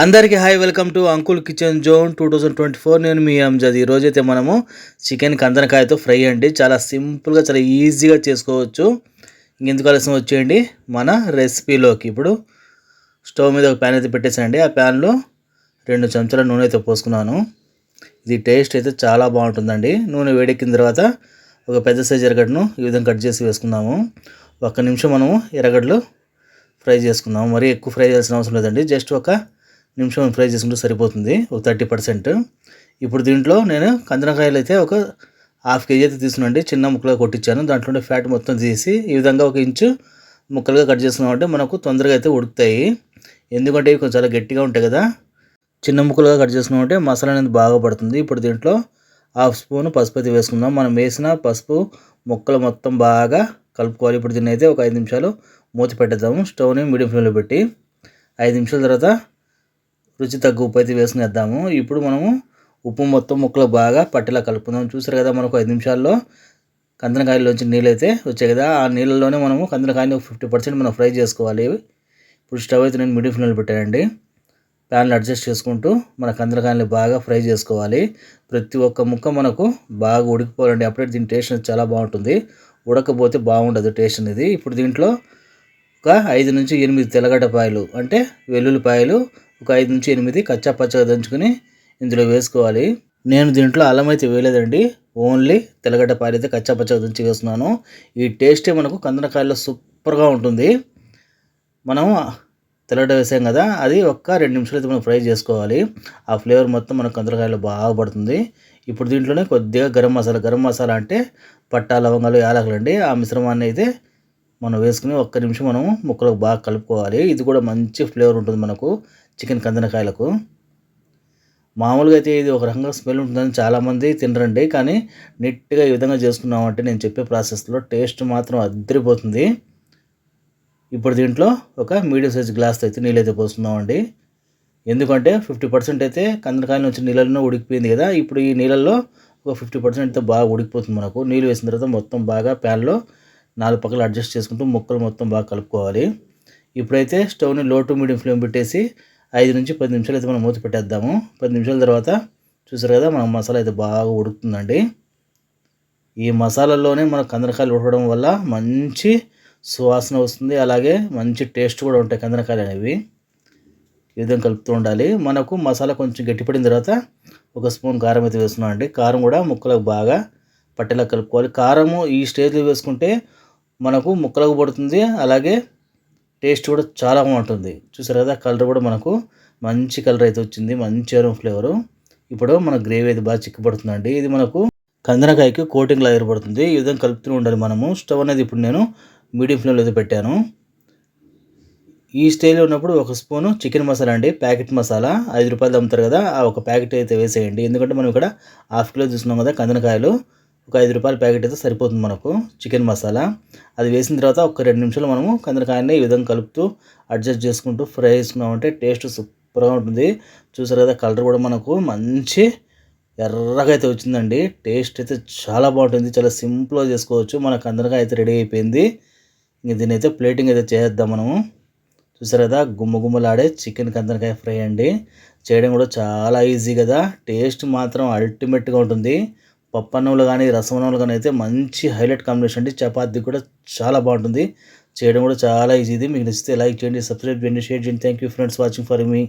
అందరికీ hi, welcome to uncle kitchen zone 2024. నేను మీ అంజద్. ఈరోజైతే మనము చికెన్ కందనకాయతో ఫ్రై అండి. చాలా సింపుల్గా, చాలా ఈజీగా చేసుకోవచ్చు. ఇంకెందుకు ఆలస్యం, వచ్చేయండి మన రెసిపీలోకి. ఇప్పుడు స్టవ్ మీద ఒక ప్యాన్ అయితే పెట్టేసానండి. ఆ ప్యాన్లో 2 చెంచాల నూనె అయితే పోసుకున్నాను. ఇది టేస్ట్ అయితే చాలా బాగుంటుందండి. నూనె వేడెక్కిన తర్వాత ఒక పెద్ద సైజు ఎర్రగడ్డను ఈ విధంగా కట్ చేసి వేసుకున్నాము. 1 నిమిషం మనము ఎర్రగడ్డలు ఫ్రై చేసుకుందాము. మరీ ఎక్కువ ఫ్రై చేయాల్సిన అవసరం లేదండి. జస్ట్ 1 నిమిషం ఫ్రై చేసుకుంటే సరిపోతుంది, ఒక 30%. ఇప్పుడు దీంట్లో నేను కందనకాయలు అయితే ఒక 1/2 kg అయితే తీసుకున్నాండి. చిన్న ముక్కలుగా కొట్టించాను. దాంట్లో ఫ్యాట్ మొత్తం తీసి ఈ విధంగా 1 ఇంచు ముక్కలుగా కట్ చేసుకున్నామంటే మనకు తొందరగా అయితే ఉడుకుతాయి. ఎందుకంటే ఇవి కొంచెం చాలా గట్టిగా ఉంటాయి కదా. చిన్న ముక్కలుగా కట్ చేసుకున్నామంటే మసాలా అనేది బాగా పడుతుంది. ఇప్పుడు దీంట్లో 1/2 స్పూన్ పసుపు అయితే వేసుకుందాం. మనం వేసిన పసుపు ముక్కలు మొత్తం బాగా కలుపుకోవాలి. ఇప్పుడు దీన్ని అయితే ఒక 5 నిమిషాలు మూత పెట్టేద్దాము. స్టవ్ని మీడియం ఫ్లేమ్లో పెట్టి 5 నిమిషాల తర్వాత రుచి తగ్గ ఉప్పు అయితే వేసుకునేద్దాము. ఇప్పుడు మనము ఉప్పు మొత్తం ముక్కలు బాగా పట్టేలా కలుపుకుందాం. చూసారు కదా, మనకు 5 నిమిషాల్లో కందనకాయల్లోంచి నీళ్ళు అయితే వచ్చాయి కదా. ఆ నీళ్ళలోనే మనము కందనకాయని ఒక 50% మనం ఫ్రై చేసుకోవాలి. ఇప్పుడు స్టవ్ అయితే నేను మీడియం ఫ్లేమ్లో పెట్టానండి. ప్యాన్లో అడ్జస్ట్ చేసుకుంటూ మన కందనకాయని బాగా ఫ్రై చేసుకోవాలి. ప్రతి ఒక్క ముక్క మనకు బాగా ఉడికిపోవాలండి. అప్పుడే దీని టేస్ట్ అనేది చాలా బాగుంటుంది. ఉడకపోతే బాగుండదు టేస్ట్ అనేది. ఇప్పుడు దీంట్లో ఒక 5 నుంచి 8 తెల్లగడ్డపాయలు అంటే వెల్లుల్లిపాయలు, ఒక 5 నుంచి 8 కచ్చా పచ్చగా దంచుకొని ఇందులో వేసుకోవాలి. నేను దీంట్లో అల్లం అయితే వేయలేదండి. ఓన్లీ తెల్లగడ్డపాయలు అయితే కచ్చా పచ్చగా దంచి వేస్తున్నాను. ఈ టేస్టే మనకు కందనకాయల్లో సూపర్గా ఉంటుంది. మనం తెల్లగడ్డ వేసాం కదా, అది ఒక్క 2 నిమిషాలు అయితే మనం ఫ్రై చేసుకోవాలి. ఆ ఫ్లేవర్ మొత్తం మన కందనకాయలో బాగా పడుతుంది. ఇప్పుడు దీంట్లోనే కొద్దిగా గరం మసాలా అంటే పట్టా, లవంగాలు, యాలకులు అండి. ఆ మిశ్రమాన్ని అయితే మనం వేసుకుని 1 నిమిషం మనము ముక్కలకు బాగా కలుపుకోవాలి. ఇది కూడా మంచి ఫ్లేవర్ ఉంటుంది మనకు చికెన్ కందనకాయలకు. మామూలుగా అయితే ఇది ఒక రకంగా స్మెల్ ఉంటుందని చాలామంది తినరండి. కానీ నీట్గా ఈ విధంగా చేసుకున్నామంటే నేను చెప్పే ప్రాసెస్లో టేస్ట్ మాత్రం అద్దరిపోతుంది. ఇప్పుడు దీంట్లో ఒక మీడియం సైజ్ గ్లాస్ అయితే నీళ్ళు అయితే పోసుకుందామండి. ఎందుకంటే 50% అయితే కందనకాయల నుంచి నీళ్ళల్లో ఉడికిపోయింది కదా. ఇప్పుడు ఈ నీళ్ళల్లో ఒక 50% అయితే బాగా ఉడికిపోతుంది మనకు. నీళ్ళు వేసిన తర్వాత మొత్తం బాగా ప్యాన్లో 4 పక్కలు అడ్జస్ట్ చేసుకుంటూ ముక్కలు మొత్తం బాగా కలుపుకోవాలి. ఇప్పుడైతే స్టవ్ని లో టు మీడియం ఫ్లేమ్ పెట్టేసి 5 నుంచి 10 నిమిషాలు అయితే మనం మూత పెట్టేద్దాము. 10 నిమిషాల తర్వాత చూసారు కదా, మన మసాలా అయితే బాగా ఉడుకుతుందండి. ఈ మసాలాలోనే మన కందనకాయలు ఉడకడం వల్ల మంచి సువాసన వస్తుంది. అలాగే మంచి టేస్ట్ కూడా ఉంటాయి కందనకాయలు అనేవి. ఈ విధంగా కలుపుతూ ఉండాలి. మనకు మసాలా కొంచెం గట్టిపడిన తర్వాత 1 స్పూన్ కారం అయితే వేస్తున్నాం అండి. కారం కూడా ముక్కలకు బాగా పట్టేలా కలుపుకోవాలి. కారము ఈ స్టేజ్లో వేసుకుంటే మనకు ముక్కలకు పడుతుంది. అలాగే టేస్ట్ కూడా చాలా బాగుంటుంది. చూసారు కదా, కలర్ కూడా మనకు మంచి కలర్ అయితే వచ్చింది, మంచి ఫ్లేవరు. ఇప్పుడు మన గ్రేవీ అయితే బాగా చిక్కబడుతుందండి. ఇది మనకు కందనకాయకి కోటింగ్లా ఏర్పడుతుంది. ఈ విధంగా కలుపుతూ ఉండాలి మనము. స్టవ్ అనేది ఇప్పుడు నేను మీడియం ఫ్లేమ్లో అయితే పెట్టాను. ఈ స్టేజ్లో ఉన్నప్పుడు 1 స్పూను చికెన్ మసాలా అండి, ప్యాకెట్ మసాలా 5 రూపాయలు అమ్ముతారు కదా, ఆ ఒక ప్యాకెట్ అయితే వేసేయండి. ఎందుకంటే మనం ఇక్కడ 1/2 కిలో తీసుకున్నాం కదా కందనకాయలు, ఒక 5 రూపాయల ప్యాకెట్ అయితే సరిపోతుంది మనకు చికెన్ మసాలా. అది వేసిన తర్వాత ఒక 2 నిమిషాలు మనము కందనకాయని ఈ విధంగా కలుపుతూ అడ్జస్ట్ చేసుకుంటూ ఫ్రై చేసుకున్నామంటే టేస్ట్ సూపర్గా ఉంటుంది. చూసారు కదా, కలర్ కూడా మనకు మంచి ఎర్రగా అయితే వచ్చిందండి. టేస్ట్ అయితే చాలా బాగుంటుంది. చాలా సింపుల్గా చేసుకోవచ్చు. మన కందనకాయ అయితే రెడీ అయిపోయింది. ఇంక దీన్ని అయితే ప్లేటింగ్ అయితే చేద్దాం మనము. చూసారు కదా, గుమ్మలాడే చికెన్ కందనకాయ ఫ్రై అండి. చేయడం కూడా చాలా ఈజీ కదా. టేస్ట్ మాత్రం అల్టిమేట్గా ఉంటుంది. పప్పన్నంలో కానీ రసమన్నంలో కానీ అయితే మంచి హైలైట్ కాంబినేషన్ అండి. చపాతీ కూడా చాలా బాగుంటుంది. చేయడం కూడా చాలా ఈజీ. ఇది మీకు నచ్చితే లైక్ చేయండి, సబ్స్క్రైబ్ చేయండి, షేర్ చేయండి. Thank you friends watching for me.